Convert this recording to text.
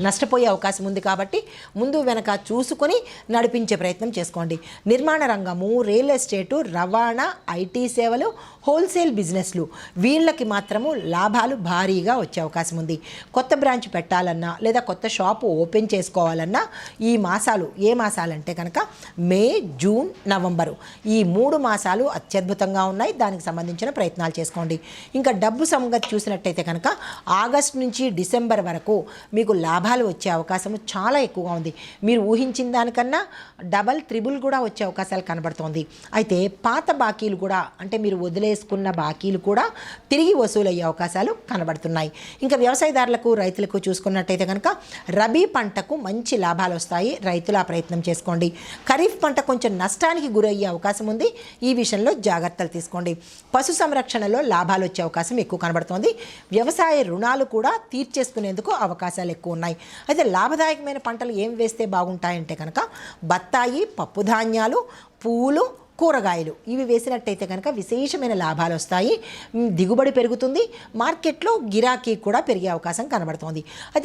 నష్టపోయే అవకాశం ఉంది. కాబట్టి ముందు వెనక చూసుకొని నడిపించే ప్రయత్నం చేసుకోండి. నిర్మాణ రంగము, రియల్ ఎస్టేటు, రవాణా, ఐటీ సేవలు, హోల్సేల్ బిజినెస్లు వీళ్ళకి మాత్రము లాభాలు భారీగా వచ్చే అవకాశం ఉంది. కొత్త బ్రాంచ్ పెట్టాలన్నా లేదా కొత్త షాపు ఓపెన్ చేసుకోవాలన్నా ఈ మాసాలు ఏ మాసాలంటే కనుక మే, జూన్, నవంబరు ఈ 3 మాసాలు అత్యద్భుతంగా ఉన్నాయి. దానికి సంబంధించిన ప్రయత్నాలు చేసుకోండి. ఇంకా డబ్బు సంగతి చూసినట్టయితే కనుక ఆగస్టు నుంచి డిసెంబర్ వరకు మీకు లాభాలు వచ్చే అవకాశం చాలా ఎక్కువగా ఉంది. మీరు ఊహించిన దానికన్నా డబల్, త్రిబుల్ కూడా వచ్చే అవకాశాలు కనబడుతోంది. అయితే పాత బాకీలు కూడా అంటే మీరు వదిలేసుకున్న బాకీలు కూడా తిరిగి వసూలయ్యే అవకాశాలు కనబడుతున్నాయి. ఇంకా వ్యవసాయదారులకు, రైతులకు చూసుకున్నట్టయితే కనుక రబీ పంటకు మంచి లాభాలు వస్తాయి. రైతులు ఆ ప్రయత్నం చేసుకోండి. ఖరీఫ్ పంట కొంచెం నష్టానికి గురయ్యే అవకాశం ఉంది. ఈ విషయంలో జాగ్రత్తలు తీసుకోండి. పశు సంరక్షణలో లాభాలు వచ్చే అవకాశం ఎక్కువ కనబడుతోంది. వ్యవసాయ రుణాలు కూడా తీర్చేసుకునేందుకు అవకాశాలు ఎక్కువ ఉన్నాయి. అయితే లాభదాయకమైన పంటలు ఏం వేస్తే బాగుంటాయంటే కనుక బత్తాయి, పప్పుధాన్యాలు, పూలు, కూరగాయలు ఇవి వేసినట్టయితే కనుక విశేషమైన లాభాలు వస్తాయి. దిగుబడి పెరుగుతుంది. మార్కెట్లో గిరాకీ కూడా పెరిగే అవకాశం కనబడుతోంది. అయితే